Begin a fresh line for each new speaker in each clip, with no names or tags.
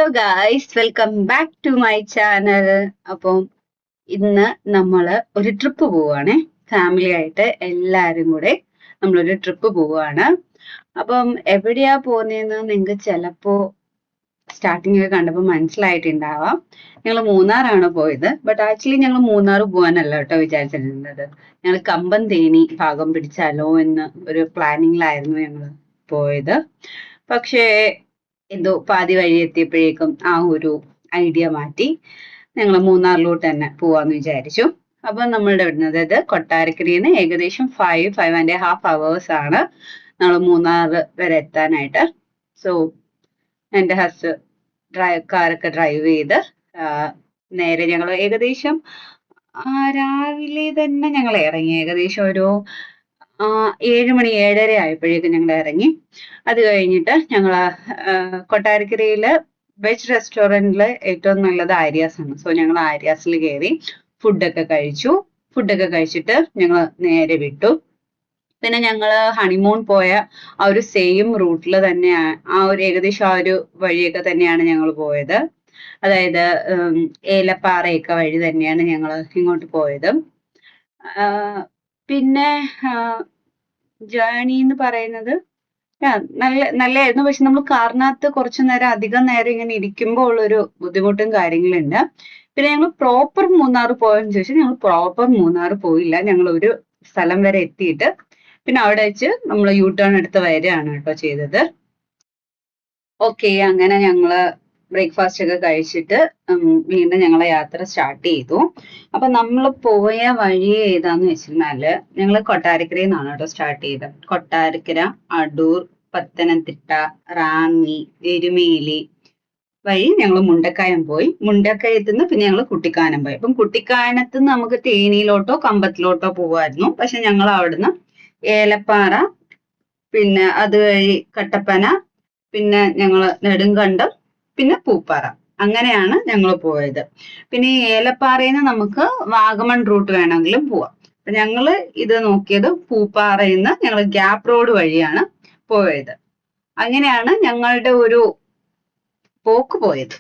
Hello guys, welcome back to my channel. അപ്പം ഇന്ന് നമ്മള് ഒരു ട്രിപ്പ് പോവാണ്. ഫാമിലി ആയിട്ട് എല്ലാരും കൂടെ നമ്മളൊരു ട്രിപ്പ് പോവാണ്. അപ്പം എവിടെയാ പോകുന്നതെന്ന് നിങ്ങൾക്ക് ചിലപ്പോ സ്റ്റാർട്ടിങ് ഒക്കെ കണ്ടപ്പോൾ മനസ്സിലായിട്ടുണ്ടാവാം. ഞങ്ങൾ മൂന്നാറാണ് പോയത്. ബട്ട് ആക്ച്വലി ഞങ്ങൾ മൂന്നാർ പോകാനല്ല കേട്ടോ വിചാരിച്ചിരുന്നത്. ഞങ്ങൾ കമ്പം തേനി ഭാഗം പിടിച്ചാലോ എന്ന് ഒരു പ്ലാനിങ്ങിലായിരുന്നു ഞങ്ങൾ പോയത്. പക്ഷേ എന്തോ പാതി വഴി എത്തിയപ്പോഴേക്കും ആ ഒരു ഐഡിയ മാറ്റി ഞങ്ങൾ മൂന്നാറിലോട്ട് തന്നെ പോവാന്ന് വിചാരിച്ചു. അപ്പൊ നമ്മളുടെ ഇവിടുന്ന്, അതായത് കൊട്ടാരക്കരയിൽ നിന്ന് ഏകദേശം 5.5 hours ആണ് നമ്മൾ മൂന്നാർ വരെ എത്താനായിട്ട്. സോ എൻ്റെ കാറൊക്കെ ഡ്രൈവ് ചെയ്ത് നേരെ ഞങ്ങൾ ഏകദേശം രാവിലെ തന്നെ ഞങ്ങൾ ഇറങ്ങി. ഏകദേശം ഒരു 7 മണി 7:30 ആയപ്പോഴേക്കും ഞങ്ങൾ ഇറങ്ങി. അത് കഴിഞ്ഞിട്ട് ഞങ്ങൾ കൊട്ടാരക്കരയില് വെജ് റെസ്റ്റോറൻറ്റിൽ ഏറ്റവും നല്ലത് ആര്യാസ് ആണ്. സോ ഞങ്ങൾ ആര്യാസിൽ കയറി ഫുഡൊക്കെ കഴിച്ചു. ഫുഡൊക്കെ കഴിച്ചിട്ട് ഞങ്ങൾ നേരെ വിട്ടു. പിന്നെ ഞങ്ങൾ ഹണിമൂൺ പോയ ആ ഒരു സെയിം റൂട്ടിൽ തന്നെയാണ്, ആ ഒരു ഏകദേശം ആ ഒരു വഴിയൊക്കെ തന്നെയാണ് ഞങ്ങൾ പോയത്. അതായത് ഏലപ്പാറയൊക്കെ വഴി തന്നെയാണ് ഞങ്ങൾ ഇങ്ങോട്ട് പോയത്. പിന്നെ ജേണി എന്ന് പറയുന്നത് നല്ലായിരുന്നു. പക്ഷെ നമ്മൾ കാറിനകത്ത് കുറച്ചു നേരം അധികം നേരം ഇങ്ങനെ ഇരിക്കുമ്പോൾ ഉള്ളൊരു ബുദ്ധിമുട്ടും കാര്യങ്ങളുണ്ട്. പിന്നെ ഞങ്ങൾ പ്രോപ്പർ മൂന്നാർ പോയെന്ന് ചോദിച്ചാൽ ഞങ്ങൾ പ്രോപ്പർ മൂന്നാർ പോയില്ല. ഞങ്ങൾ ഒരു സ്ഥലം വരെ എത്തിയിട്ട് പിന്നെ അവിടെ വെച്ച് നമ്മൾ യു ടേൺ എടുത്ത് വരികയാണ് കേട്ടോ ചെയ്തത്. ഓക്കെ, അങ്ങനെ ഞങ്ങള് ബ്രേക്ക്ഫാസ്റ്റ് ഒക്കെ കഴിച്ചിട്ട് വീണ്ടും ഞങ്ങളെ യാത്ര സ്റ്റാർട്ട് ചെയ്തു. അപ്പൊ നമ്മൾ പോയ വഴി ഏതാന്ന് വെച്ചിരുന്നാല് ഞങ്ങൾ കൊട്ടാരക്കരയിൽ നിന്നാണ് കേട്ടോ സ്റ്റാർട്ട് ചെയ്തത്. കൊട്ടാരക്കര, അടൂർ, പത്തനംതിട്ട, റാന്നി, എരുമേലി വഴി ഞങ്ങൾ മുണ്ടക്കായം പോയി. മുണ്ടക്കയത്ത് നിന്ന് പിന്നെ ഞങ്ങൾ കുട്ടിക്കാനം പോയി. അപ്പം കുട്ടിക്കാനത്ത് നിന്ന് നമുക്ക് തേനിയിലോട്ടോ കമ്പത്തിലോട്ടോ പോവായിരുന്നു. പക്ഷെ ഞങ്ങൾ അവിടുന്ന് ഏലപ്പാറ, പിന്നെ അത് വഴി കട്ടപ്പന, പിന്നെ ഞങ്ങൾ നെടുങ്കണ്ടം, പിന്നെ പൂപ്പാറ, അങ്ങനെയാണ് ഞങ്ങൾ പോയത്. പിന്നെ ഈ ഏലപ്പാറയിൽ നിന്ന് നമുക്ക് വാഗമൺ റൂട്ട് വേണമെങ്കിലും പോവാം. അപ്പൊ ഞങ്ങള് ഇത് നോക്കിയത് പൂപ്പാറയിൽ നിന്ന് ഞങ്ങൾ ഗ്യാപ്പ് റോഡ് വഴിയാണ് പോയത്. അങ്ങനെയാണ് ഞങ്ങളുടെ ഒരു പോക്ക് പോയത്.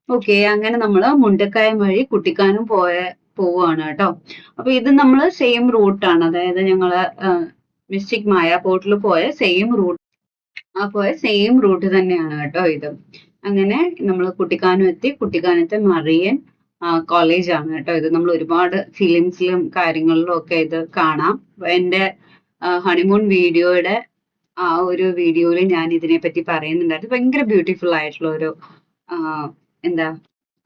ഓക്കെ, അങ്ങനെ നമ്മള് മുണ്ടക്കായം വഴി കുട്ടിക്കാനം പോവാണ് കേട്ടോ. അപ്പൊ ഇത് നമ്മള് സെയിം റൂട്ടാണ്, അതായത് ഞങ്ങള് മിസ്റ്റിക് മായാപോർട്ടിൽ പോയ സെയിം റൂട്ട് തന്നെയാണ് കേട്ടോ ഇത്. അങ്ങനെ നമ്മൾ കുട്ടിക്കാനം എത്തി. കുട്ടിക്കാനത്തെ മറിയൻ കോളേജ് ആണ് കേട്ടോ ഇത്. നമ്മൾ ഒരുപാട് ഫിലിംസിലും കാര്യങ്ങളിലും ഒക്കെ ഇത് കാണാം. എൻ്റെ ഹണിമൂൺ വീഡിയോയുടെ ആ ഒരു വീഡിയോയിൽ ഞാൻ ഇതിനെപ്പറ്റി പറയുന്നുണ്ടായിരുന്നു. ഭയങ്കര ബ്യൂട്ടിഫുൾ ആയിട്ടുള്ള ഒരു എന്താ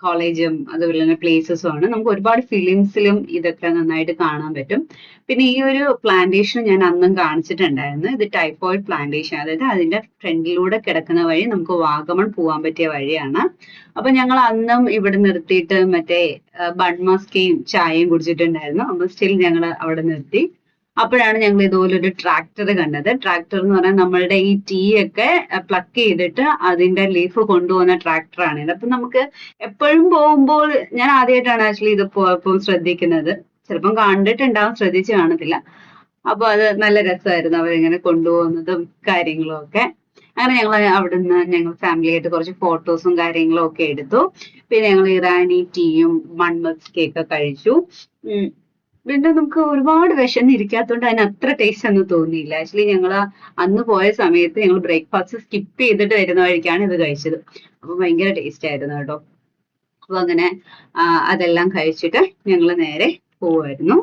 കോളേജും അതുപോലെ തന്നെ പ്ലേസസും ആണ്. നമുക്ക് ഒരുപാട് ഫിലിംസിലും ഇതൊക്കെ നന്നായിട്ട് കാണാൻ പറ്റും. പിന്നെ ഈ ഒരു പ്ലാന്റേഷൻ ഞാൻ അന്നും കാണിച്ചിട്ടുണ്ടായിരുന്നു. ഇത് ടൈഫോയിഡ് പ്ലാന്റേഷൻ, അതായത് അതിന്റെ ഫ്രണ്ടിലൂടെ കിടക്കുന്ന വഴി നമുക്ക് വാഗമൺ പോകാൻ പറ്റിയ വഴിയാണ്. അപ്പൊ ഞങ്ങൾ അന്നും ഇവിടെ നിർത്തിയിട്ട് മറ്റേ ബൺമസ്കയും ചായയും കുടിച്ചിട്ടുണ്ടായിരുന്നു. അപ്പൊ സ്റ്റിൽ ഞങ്ങൾ അവിടെ നിർത്തി. അപ്പോഴാണ് ഞങ്ങൾ ഇതുപോലൊരു ട്രാക്ടർ കണ്ടത്. ട്രാക്ടർ എന്ന് പറഞ്ഞാൽ നമ്മളുടെ ഈ ടീ ഒക്കെ പ്ലക്ക് ചെയ്തിട്ട് അതിന്റെ ലീഫ് കൊണ്ടുപോകുന്ന ട്രാക്ടറാണ്. അപ്പൊ നമുക്ക് എപ്പോഴും പോകുമ്പോൾ, ഞാൻ ആദ്യമായിട്ടാണ് ആക്ച്വലി ഇത് പോയപ്പോൾ ശ്രദ്ധിക്കുന്നത്. ചിലപ്പം കണ്ടിട്ടുണ്ടാവും, ശ്രദ്ധിച്ചു കാണത്തില്ല. അപ്പൊ അത് നല്ല രസമായിരുന്നു അവരിങ്ങനെ കൊണ്ടുപോകുന്നതും കാര്യങ്ങളും ഒക്കെ. അങ്ങനെ ഞങ്ങൾ അവിടുന്ന് ഞങ്ങൾ ഫാമിലി ആയിട്ട് കുറച്ച് ഫോട്ടോസും കാര്യങ്ങളും ഒക്കെ എടുത്തു. പിന്നെ ഞങ്ങൾ ഇറാനി ടീയും മൺമസ്ക് കേക്ക് കഴിച്ചു. പിന്നെ നമുക്ക് ഒരുപാട് വിശന്നിരിക്കാത്തതുകൊണ്ട് അതിന് അത്ര ടേസ്റ്റ് ഒന്നും തോന്നിയില്ല. ആക്ച്വലി ഞങ്ങൾ അന്ന് പോയ സമയത്ത് ഞങ്ങൾ ബ്രേക്ക്ഫാസ്റ്റ് സ്കിപ്പ് ചെയ്തിട്ട് വരുന്ന വഴിക്കാണ് ഇത് കഴിച്ചത്. അപ്പൊ ഭയങ്കര ടേസ്റ്റ് ആയിരുന്നു കേട്ടോ. അപ്പൊ അങ്ങനെ അതെല്ലാം കഴിച്ചിട്ട് ഞങ്ങൾ നേരെ പോവായിരുന്നു.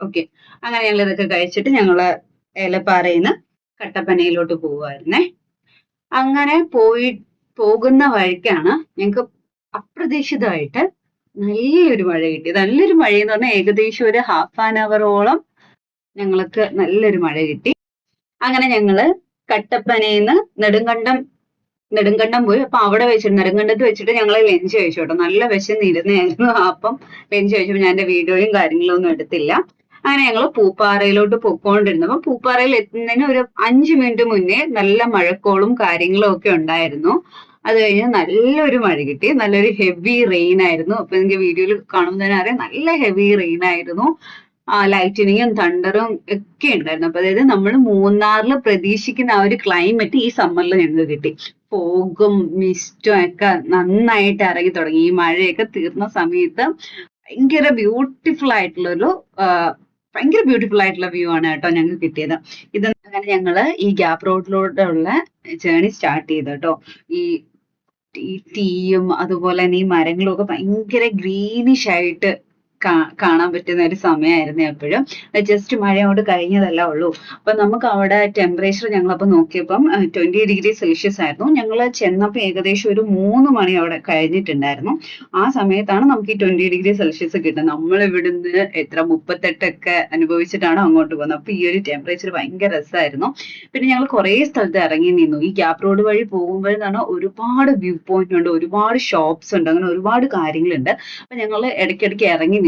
ഓക്കെ. അങ്ങനെ ഞങ്ങൾ ഇതൊക്കെ കഴിച്ചിട്ട് ഞങ്ങള് ഏലപ്പാറയിന്ന് കട്ടപ്പനയിലോട്ട് പോവുമായിരുന്നേ. അങ്ങനെ പോകുന്ന വഴിക്കാണ് ഞങ്ങൾക്ക് അപ്രതീക്ഷിതമായിട്ട് നല്ലൊരു മഴ കിട്ടി. നല്ലൊരു മഴയെന്ന് പറഞ്ഞാൽ ഏകദേശം ഒരു ഹാഫ് ആൻ അവറോളം ഞങ്ങൾക്ക് നല്ലൊരു മഴ കിട്ടി. അങ്ങനെ ഞങ്ങള് കട്ടപ്പനയിന്ന് നെടുങ്കണ്ടം പോയി. അപ്പൊ അവിടെ വെച്ചിട്ട് നെടുങ്കണ്ടത്ത് വെച്ചിട്ട് ഞങ്ങൾ ലഞ്ച് കഴിച്ചു കേട്ടോ. നല്ല വിശന്നിരുന്നായിരുന്നു. അപ്പം ലഞ്ച് കഴിച്ചപ്പോൾ ഞാൻ എന്റെ വീഡിയോയും കാര്യങ്ങളും ഒന്നും എടുത്തില്ല. അങ്ങനെ ഞങ്ങൾ പൂപ്പാറയിലോട്ട് പൊക്കോണ്ടിരുന്നപ്പോ പൂപ്പാറയിൽ എത്തുന്നതിന് ഒരു 5 മിനിറ്റ് മുന്നേ നല്ല മഴക്കോളും കാര്യങ്ങളും ഒക്കെ ഉണ്ടായിരുന്നു. അത് കഴിഞ്ഞ് നല്ലൊരു മഴ കിട്ടി. നല്ലൊരു ഹെവി റെയിൻ ആയിരുന്നു. അപ്പൊ നിങ്ങൾക്ക് വീഡിയോയിൽ കാണുമ്പോൾ തന്നെ അറിയാം നല്ല ഹെവി റെയിൻ ആയിരുന്നു. ലൈറ്റനിങ്ങും തണ്ടറും ഒക്കെ ഉണ്ടായിരുന്നു. അപ്പൊ അതായത് നമ്മൾ മൂന്നാറിൽ പ്രതീക്ഷിക്കുന്ന ആ ഒരു ക്ലൈമറ്റ് ഈ സമ്മറിൽ ഞങ്ങൾക്ക് കിട്ടി. ഫോഗും മിസ്റ്റും ഒക്കെ നന്നായിട്ട് ഇറങ്ങി തുടങ്ങി. ഈ മഴയൊക്കെ തീർന്ന സമയത്ത് ഭയങ്കര ബ്യൂട്ടിഫുൾ ആയിട്ടുള്ളൊരു വ്യൂ ആണ് കേട്ടോ ഞങ്ങൾക്ക് കിട്ടിയത്. ഇത് അങ്ങനെ ഞങ്ങള് ഈ ഗ്യാപ്പ് റോഡിലോട്ടുള്ള ജേർണി സ്റ്റാർട്ട് ചെയ്തു കേട്ടോ. ഈ ടീയും അതുപോലെ തന്നെ ഈ മരങ്ങളും ഒക്കെ ഭയങ്കര ഗ്രീനിഷ് ആയിട്ട് കാണാൻ പറ്റുന്ന ഒരു സമയമായിരുന്നു എപ്പോഴും. ജസ്റ്റ് മഴ കൊണ്ട് കഴിഞ്ഞതല്ല ഉള്ളൂ. അപ്പൊ നമുക്ക് അവിടെ ടെമ്പറേച്ചർ ഞങ്ങളപ്പോ നോക്കിയപ്പം 20°C ആയിരുന്നു. ഞങ്ങൾ ചെന്നപ്പോ ഏകദേശം ഒരു 3 മണി അവിടെ കഴിഞ്ഞിട്ടുണ്ടായിരുന്നു. ആ സമയത്താണ് നമുക്ക് ഈ 20°C കിട്ടുന്നത്. നമ്മൾ ഇവിടുന്ന് എത്ര 38 അനുഭവിച്ചിട്ടാണ് അങ്ങോട്ട് പോകുന്നത്. അപ്പൊ ഈ ഒരു ടെമ്പറേച്ചർ ഭയങ്കര രസമായിരുന്നു. പിന്നെ ഞങ്ങൾ കുറേ സ്ഥലത്ത് ഇറങ്ങി നിന്നു. ഈ ഗ്യാപ്പ് റോഡ് വഴി പോകുമ്പോഴെന്നാണ് ഒരുപാട് വ്യൂ പോയിന്റ് ഉണ്ട്, ഒരുപാട് ഷോപ്സ് ഉണ്ട്, അങ്ങനെ ഒരുപാട് കാര്യങ്ങളുണ്ട്. അപ്പൊ ഞങ്ങൾ ഇടയ്ക്കിടയ്ക്ക് ഇറങ്ങി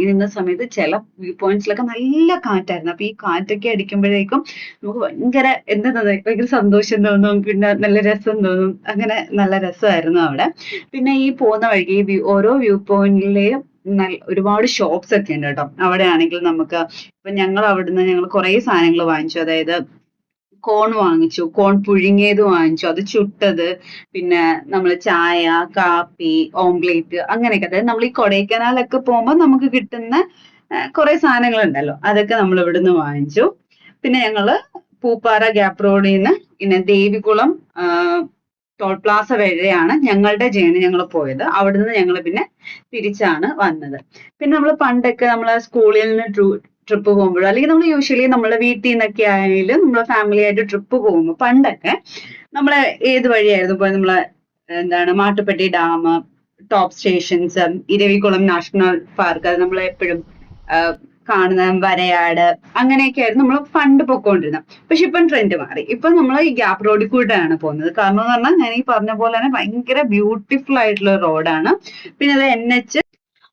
നിന്ന സമയത്ത് ചില വ്യൂ പോയിന്റ്സിലൊക്കെ നല്ല കാറ്റായിരുന്നു. അപ്പൊ ഈ കാറ്റൊക്കെ അടിക്കുമ്പോഴേക്കും നമുക്ക് ഭയങ്കര സന്തോഷം തോന്നും, പിന്നെ നല്ല രസം തോന്നും. അങ്ങനെ നല്ല രസമായിരുന്നു അവിടെ. പിന്നെ ഈ പോകുന്ന വഴിക്ക് ഓരോ വ്യൂ പോയിന്റിലെയും ഒരുപാട് ഷോപ്സ് ഒക്കെ ഉണ്ട് കേട്ടോ. അവിടെ ആണെങ്കിൽ നമുക്ക് ഇപ്പൊ ഞങ്ങൾ കുറെ സാധനങ്ങൾ വാങ്ങിച്ചു. അതായത് കോൺ വാങ്ങിച്ചു, കോൺ പുഴുങ്ങിയത് വാങ്ങിച്ചു, അത് ചുട്ടത്, പിന്നെ നമ്മൾ ചായ, കാപ്പി, ഓംപ്ലേറ്റ് അങ്ങനെയൊക്കെ. അതായത് നമ്മൾ ഈ കൊടൈക്കനാലൊക്കെ പോകുമ്പോൾ നമുക്ക് കിട്ടുന്ന കുറെ സാധനങ്ങളുണ്ടല്ലോ, അതൊക്കെ നമ്മൾ ഇവിടുന്ന് വാങ്ങിച്ചു. പിന്നെ ഞങ്ങള് പൂപ്പാറ ഗ്യാപ്പ് റോഡിൽ നിന്ന് പിന്നെ ദേവികുളം ടോൾ പ്ലാസ വരെയാണ് ഞങ്ങളുടെ ജേണി ഞങ്ങൾ പോയത്. അവിടുന്ന് ഞങ്ങൾ പിന്നെ തിരിച്ചാണ് വന്നത്. പിന്നെ നമ്മൾ പണ്ടൊക്കെ നമ്മളെ സ്കൂളിൽ നിന്ന് ട്രിപ്പ് പോകുമ്പോഴോ അല്ലെങ്കിൽ നമ്മൾ യൂഷ്വലി നമ്മളെ വീട്ടിൽ നിന്നൊക്കെ ആയാലും നമ്മളെ ഫാമിലി ആയിട്ട് ട്രിപ്പ് പോകുമ്പോൾ പണ്ടൊക്കെ നമ്മളെ ഏത് വഴിയായിരുന്നു ഇപ്പോൾ നമ്മളെ Mattupetty dam, top stations, Eravikulam national park, അത് നമ്മൾ എപ്പോഴും കാണുന്ന വരയാട്, അങ്ങനെയൊക്കെ ആയിരുന്നു നമ്മൾ പണ്ട് പൊക്കോണ്ടിരുന്നത്. പക്ഷെ ഇപ്പം ട്രെൻഡ് മാറി. ഇപ്പൊ നമ്മൾ ഈ ഗ്യാപ്പ് റോഡിൽ കൂടെയാണ് പോകുന്നത്. കാരണം എന്ന് പറഞ്ഞാൽ ഞാൻ ഈ പറഞ്ഞ പോലെ തന്നെ ഭയങ്കര ബ്യൂട്ടിഫുൾ ആയിട്ടുള്ള റോഡാണ്. പിന്നെ അത് NH,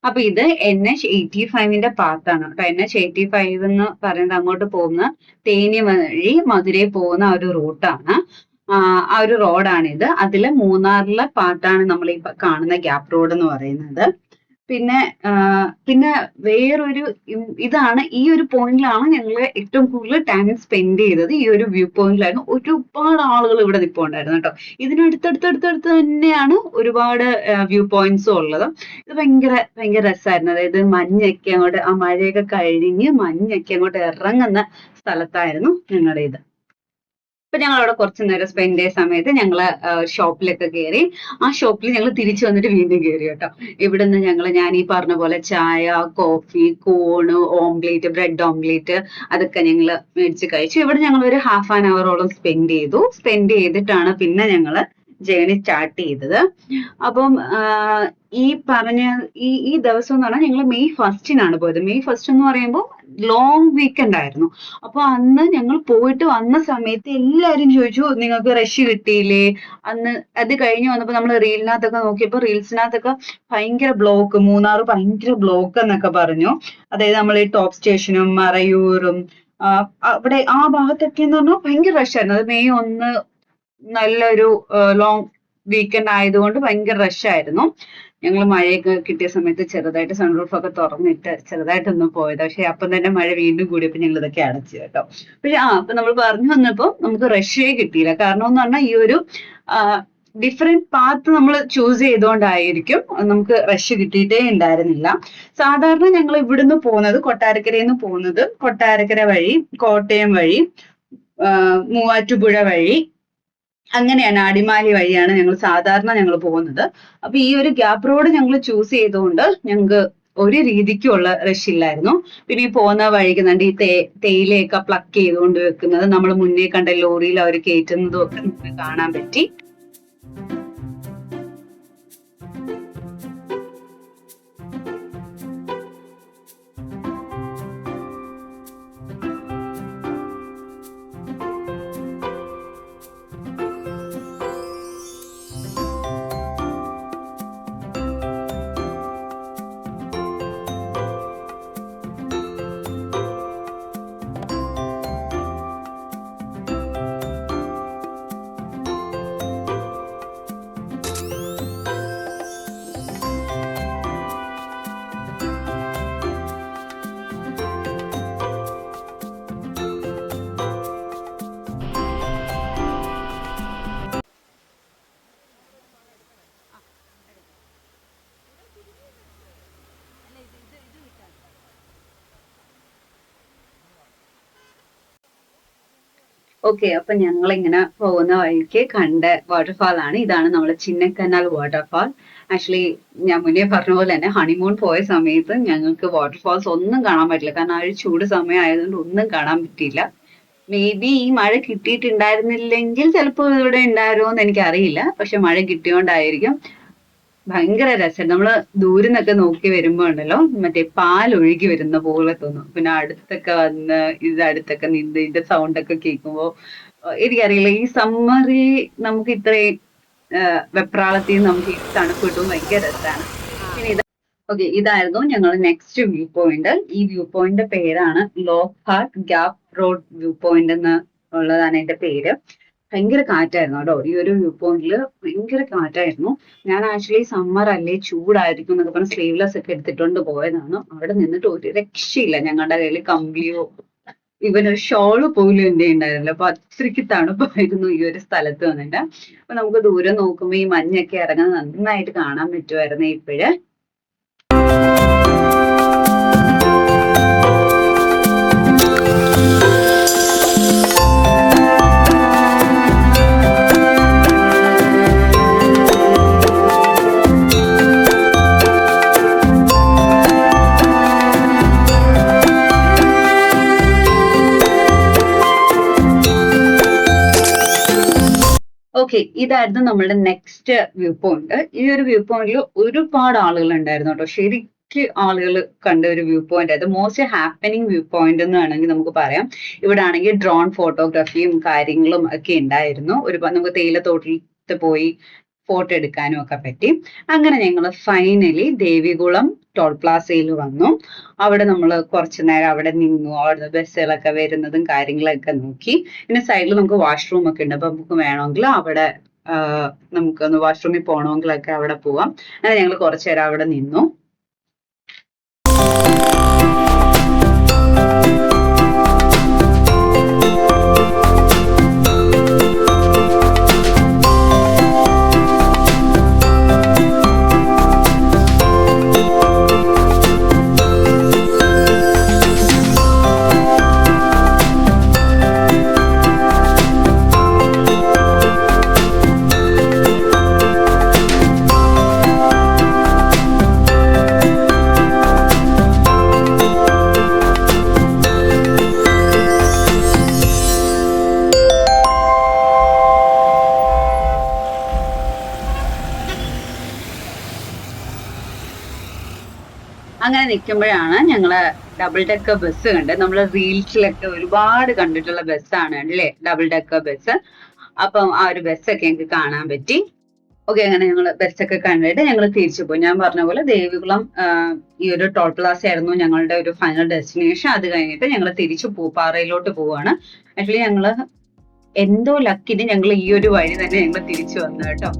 അപ്പൊ ഇത് NH-85 പാത്താണ് കേട്ടോ. NH-85 എന്ന് പറയുന്നത് അങ്ങോട്ട് പോകുന്ന തേനി വഴി മധുരയിൽ പോകുന്ന ഒരു റൂട്ടാണ്. ആ ഒരു റോഡാണിത്. അതില് മൂന്നാറിലെ പാർട്ടാണ് നമ്മൾ ഈ കാണുന്ന ഗ്യാപ്പ് റോഡ് എന്ന് പറയുന്നത്. പിന്നെ വേറൊരു ഇതാണ്, ഈ ഒരു പോയിന്റിലാണ് ഞങ്ങൾ ഏറ്റവും കൂടുതൽ ടൈം സ്പെൻഡ് ചെയ്തത്. ഈ ഒരു വ്യൂ പോയിന്റിലായിരുന്നു. ഒരുപാട് ആളുകൾ ഇവിടെ നിൽപ്പുണ്ടായിരുന്നു കേട്ടോ. ഇതിനടുത്തടുത്തടുത്തടുത്ത് തന്നെയാണ് ഒരുപാട് വ്യൂ പോയിന്റ്സും ഉള്ളത്. ഇത് ഭയങ്കര രസമായിരുന്നു. അതായത് മഞ്ഞൊക്കെ അങ്ങോട്ട്, ആ മഴയൊക്കെ കഴിഞ്ഞ് മഞ്ഞൊക്കെ അങ്ങോട്ട് ഇറങ്ങുന്ന സ്ഥലത്തായിരുന്നു ഞങ്ങളുടെ ഇത്. അപ്പൊ ഞങ്ങൾ അവിടെ കുറച്ചു നേരം സ്പെൻഡ് ചെയ്ത സമയത്ത് ഞങ്ങള് ഷോപ്പിലൊക്കെ കയറി. ആ ഷോപ്പിൽ ഞങ്ങൾ തിരിച്ചു വന്നിട്ട് വീണ്ടും കയറി കേട്ടോ. ഇവിടുന്ന് ഞാൻ ഈ പറഞ്ഞ പോലെ ചായ, കോഫി, കോണ്, ഓംപ്ലേറ്റ്, ബ്രെഡ് ഓംപ്ലേറ്റ് അതൊക്കെ ഞങ്ങൾ മേടിച്ച് കഴിച്ചു. ഇവിടെ ഞങ്ങൾ ഒരു ഹാഫ് ആൻ അവറോളം സ്പെൻഡ് ചെയ്തിട്ടാണ് പിന്നെ ഞങ്ങള് ജേണി സ്റ്റാർട്ട് ചെയ്തത്. അപ്പം ഈ പറഞ്ഞ ഈ ദിവസം എന്ന് പറഞ്ഞാൽ ഞങ്ങൾ May 1 പോയത്. May 1 എന്ന് പറയുമ്പോൾ ലോങ് വീക്കെൻഡ് ആയിരുന്നു. അപ്പൊ അന്ന് ഞങ്ങൾ പോയിട്ട് വന്ന സമയത്ത് എല്ലാരും ചോദിച്ചു, നിങ്ങൾക്ക് റഷ് കിട്ടിയില്ലേ അന്ന്? അത് കഴിഞ്ഞ് വന്നപ്പോ നമ്മൾ റീലിനകത്തൊക്കെ നോക്കിയപ്പോ റീൽസിനകത്തൊക്കെ ഭയങ്കര ബ്ലോക്ക്, മൂന്നാർ ഭയങ്കര ബ്ലോക്ക് എന്നൊക്കെ പറഞ്ഞു. അതായത് നമ്മൾ ഈ ടോപ്പ് സ്റ്റേഷനും മറയൂറും അവിടെ ആ ഭാഗത്തൊക്കെ എന്ന് പറഞ്ഞാൽ ഭയങ്കര റഷ് ആയിരുന്നു. അത് May 1 നല്ലൊരു ലോങ് വീക്കെൻഡ് ആയതുകൊണ്ട് ഭയങ്കര റഷ് ആയിരുന്നു. ഞങ്ങൾ മഴയൊക്കെ കിട്ടിയ സമയത്ത് ചെറുതായിട്ട് സൺറൂഫ് ഒക്കെ തുറന്നിട്ട് ചെറുതായിട്ടൊന്ന് പോയത്. പക്ഷെ അപ്പം തന്നെ മഴ വീണ്ടും കൂടിയപ്പോൾ ഞങ്ങൾ ഇതൊക്കെ അടച്ചു കേട്ടോ. പക്ഷെ അപ്പൊ നമ്മൾ പറഞ്ഞു വന്നപ്പോൾ നമുക്ക് റഷേ കിട്ടിയില്ല. കാരണം എന്ന് പറഞ്ഞാൽ ഈ ഒരു ഡിഫറെന്റ് പാത്ത് നമ്മൾ ചൂസ് ചെയ്തുകൊണ്ടായിരിക്കും നമുക്ക് റഷ് കിട്ടിയിട്ടേ ഉണ്ടായിരുന്നില്ല. സാധാരണ ഞങ്ങൾ ഇവിടുന്ന് പോകുന്നത്, കൊട്ടാരക്കരയിൽ നിന്ന് പോകുന്നത് കൊട്ടാരക്കര വഴി, കോട്ടയം വഴി, മൂവാറ്റുപുഴ വഴി, അങ്ങനെയാണ്, അടിമാലി വഴിയാണ് ഞങ്ങൾ സാധാരണ പോകുന്നത്. അപ്പൊ ഈ ഒരു ഗ്യാപ്പ് റോഡ് ഞങ്ങൾ ചൂസ് ചെയ്തുകൊണ്ട് ഞങ്ങൾക്ക് ഒരു രീതിക്കുള്ള റഷ് ഇല്ലായിരുന്നു. പിന്നെ ഈ പോകുന്ന വഴിക്ക് ഈ തേയിലയൊക്കെ പ്ലക്ക് ചെയ്തുകൊണ്ട് വെക്കുന്നത്, നമ്മൾ മുന്നേ കണ്ട ലോറിയിൽ അവർ കയറ്റുന്നതും ഒക്കെ നമുക്ക് കാണാൻ പറ്റി. ഓക്കെ, അപ്പൊ ഞങ്ങൾ ഇങ്ങനെ പോകുന്ന വഴിക്ക് കണ്ട വാട്ടർഫാൾ ആണ്. ഇതാണ് നമ്മുടെ ചിന്നക്കനാൽ വാട്ടർഫാൾ. ആക്ച്വലി ഞാൻ മുന്നേ പറഞ്ഞ പോലെ തന്നെ ഹണിമൂൺ പോയ സമയത്ത് ഞങ്ങൾക്ക് വാട്ടർഫാൾസ് ഒന്നും കാണാൻ പറ്റില്ല. കാരണം ആ ഒരു ചൂട് സമയം ആയതുകൊണ്ട് ഒന്നും കാണാൻ പറ്റിയില്ല. മേ ബി ഈ മഴ കിട്ടിയിട്ടുണ്ടായിരുന്നില്ലെങ്കിൽ ചിലപ്പോൾ ഇവിടെ ഉണ്ടായിരുമോ എന്ന് എനിക്കറിയില്ല. പക്ഷെ മഴ കിട്ടിയോണ്ടായിരിക്കും ഭയങ്കര രസം. നമ്മള് ദൂരെ നിന്നൊക്കെ നോക്കി വരുമ്പോ ഉണ്ടല്ലോ, മറ്റേ പാൽ ഒഴുകി വരുന്ന പോലെ തോന്നും. പിന്നെ അടുത്തൊക്കെ വന്ന് ഇത് അടുത്തൊക്കെ നിന്ന് ഇതിന്റെ സൗണ്ട് ഒക്കെ കേൾക്കുമ്പോ എനിക്കറിയില്ല, ഈ സമ്മറിൽ നമുക്ക് ഇത്രയും വെപ്രാളത്തിൽ നമുക്ക് ഈ തണുപ്പ് കിട്ടുമ്പോൾ ഭയങ്കര രസമാണ്. പിന്നെ ഓക്കെ, ഇതായിരുന്നു ഞങ്ങൾ നെക്സ്റ്റ് വ്യൂ പോയിന്റ്. ഈ വ്യൂ പോയിന്റിന്റെ പേരാണ് Lockhart gap road view point എന്ന് ഉള്ളതാണ് എന്റെ പേര്. ഭയങ്കര കാറ്റായിരുന്നു കേട്ടോ. ഈ ഒരു വ്യൂ പോയിന്റില് ഭയങ്കര കാറ്റായിരുന്നു. ഞാൻ ആക്ച്വലി സമ്മർ അല്ലേ, ചൂടായിരിക്കും എന്നൊക്കെ പറഞ്ഞ് സ്ലീവ്ലെസ് ഒക്കെ എടുത്തിട്ടുണ്ട് പോയതാണ്. അവിടെ നിന്നിട്ട് ഒരു രക്ഷയില്ല. ഞങ്ങളുടെ കയ്യിൽ കമ്പിളിയോ ഇവനൊരു ഷോള് പോലും എന്റെ ഉണ്ടായിരുന്നില്ല. അപ്പൊ അത്രയ്ക്ക് തണുപ്പായിരുന്നു ഈ ഒരു സ്ഥലത്ത് വന്നിട്ട്. അപ്പൊ നമുക്ക് ദൂരെ നോക്കുമ്പോ ഈ മഞ്ഞൊക്കെ ഇറങ്ങുന്നത് നന്നായിട്ട് കാണാൻ പറ്റുമായിരുന്നു ഇപ്പോഴ്. ഓക്കെ, ഇതായിരുന്നു നമ്മളുടെ നെക്സ്റ്റ് വ്യൂ പോയിന്റ്. ഈ ഒരു വ്യൂ പോയിന്റിൽ ഒരുപാട് ആളുകൾ ഉണ്ടായിരുന്നു കേട്ടോ. ശരിക്ക് ആളുകൾ കണ്ട ഒരു വ്യൂ പോയിന്റ് ആയത്. മോസ്റ്റ് ഹാപ്പനിങ് വ്യൂ പോയിന്റ് എന്ന് വേണമെങ്കിൽ നമുക്ക് പറയാം. ഇവിടെ ആണെങ്കിൽ ഡ്രോൺ ഫോട്ടോഗ്രാഫിയും കാര്യങ്ങളും ഒക്കെ ഉണ്ടായിരുന്നു. നമുക്ക് തേയിലത്തോട്ടത്തിൽ പോയി ഫോട്ടോ എടുക്കാനും ഒക്കെ പറ്റി. അങ്ങനെ ഞങ്ങൾ ഫൈനലി ദേവികുളം ടോൾ പ്ലാസയിൽ വന്നു. അവിടെ നമ്മൾ കുറച്ചു നേരം അവിടെ നിന്നു. അവിടുന്ന് ബസ്സുകളൊക്കെ വരുന്നതും കാര്യങ്ങളൊക്കെ നോക്കി. പിന്നെ സൈഡിൽ നമുക്ക് വാഷ്റൂം ഒക്കെ ഉണ്ട്. അപ്പൊ നമുക്ക് വേണമെങ്കിൽ അവിടെ നമുക്കൊന്ന് വാഷ്റൂമിൽ പോകണമെങ്കിലൊക്കെ അവിടെ പോവാം. അങ്ങനെ ഞങ്ങൾ കുറച്ചു നേരം അവിടെ നിന്നു. അങ്ങനെ നിൽക്കുമ്പോഴാണ് ഞങ്ങള് ഡബിൾ ഡെക്കർ ബസ് കണ്ടത്. നമ്മൾ റീൽസിലൊക്കെ ഒരുപാട് കണ്ടിട്ടുള്ള ബസ്സാണ് അല്ലേ, ഡബിൾ ഡെക്കർ ബസ്. അപ്പം ആ ഒരു ബസ്സൊക്കെ ഞങ്ങൾക്ക് കാണാൻ പറ്റി. ഓക്കെ, അങ്ങനെ ഞങ്ങൾ ബസ്സൊക്കെ കണ്ടിട്ട് ഞങ്ങൾ തിരിച്ചു പോയി. ഞാൻ പറഞ്ഞ പോലെ ദേവികുളം ഈ ഒരു ടോൾ പ്ലാസ ആയിരുന്നു ഞങ്ങളുടെ ഒരു ഫൈനൽ ഡെസ്റ്റിനേഷൻ. അത് കഴിഞ്ഞിട്ട് ഞങ്ങൾ തിരിച്ചു പൂപ്പാറയിലോട്ട് പോവാണ്. ആക്ച്വലി ഞങ്ങള് എന്തോ ലക്കിന് ഞങ്ങൾ ഈ ഒരു വഴി തന്നെ ഞങ്ങൾ തിരിച്ചു വന്നു കേട്ടോ.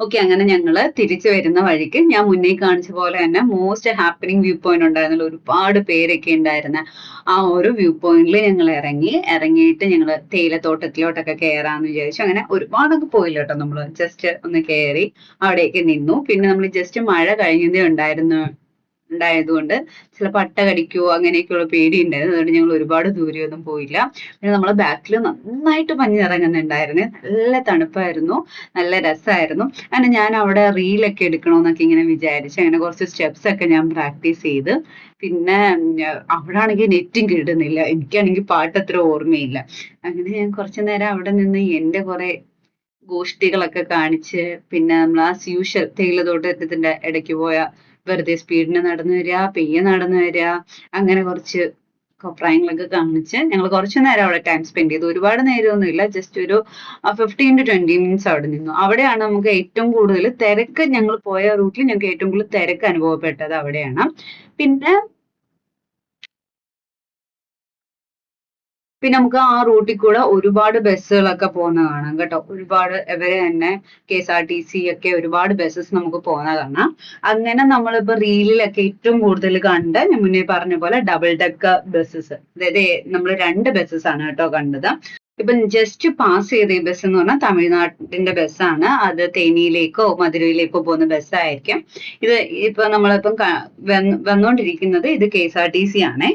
ഓക്കെ, അങ്ങനെ ഞങ്ങള് തിരിച്ചു വരുന്ന വഴിക്ക് ഞാൻ മുന്നേ കാണിച്ച പോലെ തന്നെ മോസ്റ്റ് ഹാപ്പനിങ് വ്യൂ പോയിന്റ് ഉണ്ടായിരുന്നല്ലോ, ഒരുപാട് പേരൊക്കെ ഉണ്ടായിരുന്ന ആ ഒരു വ്യൂ പോയിന്റിൽ ഞങ്ങൾ ഇറങ്ങിയിട്ട് ഞങ്ങൾ തേയിലത്തോട്ടത്തിലോട്ടൊക്കെ കയറാന്ന് വിചാരിച്ചു. അങ്ങനെ ഒരുപാടൊക്കെ പോയില്ല കേട്ടോ, നമ്മൾ ജസ്റ്റ് ഒന്ന് കയറി അവിടെയൊക്കെ നിന്നു. പിന്നെ നമ്മൾ ജസ്റ്റ് മഴ കഴിഞ്ഞതേ ഉണ്ടായതുകൊണ്ട് ചിലപ്പോൾ അട്ട കടിക്കുവോ അങ്ങനെയൊക്കെയുള്ള പേടി ഉണ്ടായിരുന്നു. അതുകൊണ്ട് ഞങ്ങൾ ഒരുപാട് ദൂരെയൊന്നും പോയില്ല. പിന്നെ നമ്മളെ ബാക്കിൽ നന്നായിട്ട് മഞ്ഞിറങ്ങുന്നുണ്ടായിരുന്നു, നല്ല തണുപ്പായിരുന്നു, നല്ല രസമായിരുന്നു. അങ്ങനെ ഞാൻ അവിടെ റീലൊക്കെ എടുക്കണമെന്നൊക്കെ ഇങ്ങനെ വിചാരിച്ചു. അങ്ങനെ കുറച്ച് സ്റ്റെപ്സ് ഒക്കെ ഞാൻ പ്രാക്ടീസ് ചെയ്ത്. പിന്നെ അവിടെ ആണെങ്കിൽ നെറ്റും കിട്ടുന്നില്ല, എനിക്കാണെങ്കിൽ പാട്ട് അത്ര ഓർമ്മയില്ല. അങ്ങനെ ഞാൻ കുറച്ചു നേരം അവിടെ നിന്ന് എൻ്റെ കുറെ ഗോഷ്ഠികളൊക്കെ കാണിച്ച്, പിന്നെ നമ്മൾ ആ യൂഷ്വൽ തേയിലത്തോട്ടത്തിന്റെ ഇടയ്ക്ക് പോയ വെറുതെ സ്പീഡിന് നടന്നു വരിക, പെയ്യെ നടന്നു വരിക, അങ്ങനെ കുറച്ച് കോപ്രായങ്ങളൊക്കെ കാണിച്ച് ഞങ്ങൾ കുറച്ചു നേരം അവിടെ ടൈം സ്പെൻഡ് ചെയ്തു. ഒരുപാട് നേരമൊന്നും ഇല്ല, ജസ്റ്റ് ഒരു 15 to 20 minutes അവിടെ നിന്നു. അവിടെയാണ് നമുക്ക് ഏറ്റവും കൂടുതൽ തിരക്ക്, ഞങ്ങൾ പോയ റൂട്ടിൽ ഞങ്ങൾക്ക് ഏറ്റവും കൂടുതൽ തിരക്ക് അനുഭവപ്പെട്ടത് അവിടെയാണ്. പിന്നെ നമുക്ക് ആ റൂട്ടിൽ കൂടെ ഒരുപാട് ബസ്സുകളൊക്കെ പോകുന്ന കാണാം കേട്ടോ. ഒരുപാട് ഇവര് തന്നെ KSRTC ഒക്കെ ഒരുപാട് ബസ്സസ് നമുക്ക് പോകുന്ന കാണാം. അങ്ങനെ നമ്മളിപ്പോ റീലിലൊക്കെ ഏറ്റവും കൂടുതൽ കണ്ട് ഞാൻ മുന്നേ പറഞ്ഞ പോലെ ഡബിൾ ഡെക്കർ ബസ്സസ്, അതായത് നമ്മൾ 2 ബസ്സസ് ആണ് കേട്ടോ കണ്ടത്. ഇപ്പൊ ജസ്റ്റ് പാസ് ചെയ്ത ഈ ബസ് എന്ന് പറഞ്ഞാൽ തമിഴ്നാട്ടിന്റെ ബസ്സാണ്. അത് തേനിയിലേക്കോ മധുരയിലേക്കോ പോകുന്ന ബസ്സായിരിക്കും. ഇത് ഇപ്പൊ നമ്മളിപ്പം വന്നുകൊണ്ടിരിക്കുന്നത് ഇത് KSRTC ആണേ.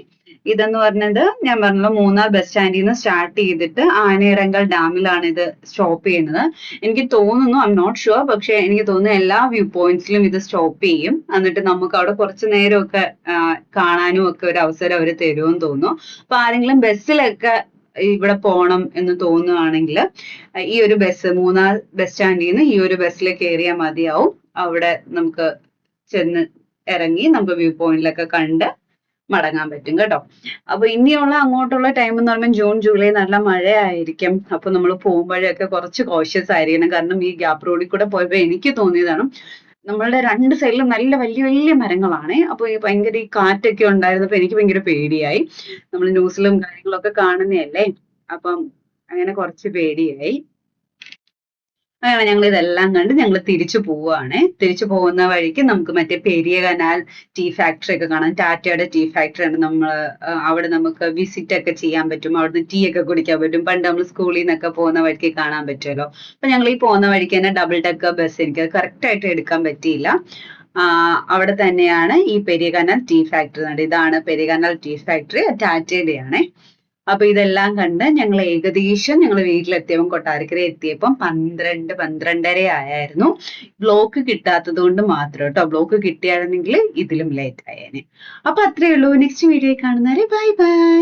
ഇതെന്ന് പറഞ്ഞത് ഞാൻ പറഞ്ഞല്ലോ, മൂന്നാർ ബസ് സ്റ്റാൻഡിൽ നിന്ന് സ്റ്റാർട്ട് ചെയ്തിട്ട് ആനയിറങ്കൽ ഡാമിലാണ് ഇത് സ്റ്റോപ്പ് ചെയ്യുന്നത്. എനിക്ക് തോന്നുന്നു, ഐ എം നോട്ട് ഷുവർ, പക്ഷെ എനിക്ക് തോന്നുന്നു എല്ലാ വ്യൂ പോയിന്റ്സിലും ഇത് സ്റ്റോപ്പ് ചെയ്യും. എന്നിട്ട് നമുക്ക് അവിടെ കുറച്ചു നേരമൊക്കെ കാണാനും ഒക്കെ ഒരു അവസരം അവർ തരുമെന്ന് തോന്നുന്നു. അപ്പൊ ആരെങ്കിലും ബസ്സിലൊക്കെ ഇവിടെ പോണം എന്ന് തോന്നുകയാണെങ്കിൽ ഈ ഒരു ബസ്, മൂന്നാർ ബസ് സ്റ്റാൻഡിൽ നിന്ന് ഈ ഒരു ബസ്സിൽ കയറിയാൽ മതിയാവും. അവിടെ നമുക്ക് ചെന്ന് ഇറങ്ങി നമുക്ക് വ്യൂ പോയിന്റിലൊക്കെ കണ്ട് മടങ്ങാൻ പറ്റും കേട്ടോ. അപ്പൊ ഇനിയുള്ള അങ്ങോട്ടുള്ള ടൈം എന്ന് പറയുമ്പോൾ ജൂൺ ജൂലൈ നല്ല മഴയായിരിക്കും. അപ്പൊ നമ്മൾ പോകുമ്പോഴൊക്കെ കുറച്ച് കോഷ്യസ് ആയിരിക്കണം. കാരണം ഈ ഗ്യാപ്പ് റോഡിൽ കൂടെ പോയപ്പോ എനിക്ക് തോന്നിയതാണ്, നമ്മളുടെ 2 സൈഡിലും നല്ല വലിയ വലിയ മരങ്ങളാണ്. അപ്പൊ ഈ ഭയങ്കര ഈ കാറ്റൊക്കെ ഉണ്ടായിരുന്നപ്പോ എനിക്ക് ഭയങ്കര പേടിയായി. നമ്മൾ ന്യൂസിലും കാര്യങ്ങളൊക്കെ കാണുന്നതല്ലേ, അപ്പം അങ്ങനെ കുറച്ച് പേടിയായി. അങ്ങനെ ഞങ്ങൾ ഇതെല്ലാം കണ്ട് ഞങ്ങൾ തിരിച്ചു പോവുകയാണ്. തിരിച്ചു പോകുന്ന വഴിക്ക് നമുക്ക് മറ്റേ പെരിയ കനാൽ ടീ ഫാക്ടറി ഒക്കെ കാണാം. ടാറ്റയുടെ ടീ ഫാക്ടറി ആണ്. നമ്മൾ അവിടെ നമുക്ക് വിസിറ്റ് ഒക്കെ ചെയ്യാൻ പറ്റും, അവിടുന്ന് ടീ ഒക്കെ കുടിക്കാൻ പറ്റും. പണ്ട് നമ്മൾ സ്കൂളിൽ നിന്നൊക്കെ പോകുന്ന വഴിക്ക് കാണാൻ പറ്റുമല്ലോ. അപ്പൊ ഞങ്ങൾ ഈ പോകുന്ന വഴിക്ക് തന്നെ ഡബിൾ ഡെക്കർ ബസ്, എനിക്ക് കറക്റ്റ് ആയിട്ട് എടുക്കാൻ പറ്റിയില്ല. അവിടെ തന്നെയാണ് ഈ പെരിയ കനാൽ ടീ ഫാക്ടറി. ഇതാണ് പെരിയ കനാൽ ടീ ഫാക്ടറി, ടാറ്റയുടെ ആണ്. അപ്പൊ ഇതെല്ലാം കണ്ട് ഞങ്ങൾ ഏകദേശം ഞങ്ങൾ വീട്ടിലെത്തിയപ്പോൾ, കൊട്ടാരക്കര എത്തിയപ്പം 12-12:30 ആയായിരുന്നു. ബ്ലോക്ക് കിട്ടാത്തത് കൊണ്ട് മാത്രം കേട്ടോ. ബ്ലോക്ക് കിട്ടിയായിരുന്നെങ്കിൽ ഇതിലും ലേറ്റ് ആയേനെ. അപ്പൊ അത്രേ ഉള്ളൂ. നെക്സ്റ്റ് വീഡിയോ കാണുന്നവരെ ബൈ ബൈ.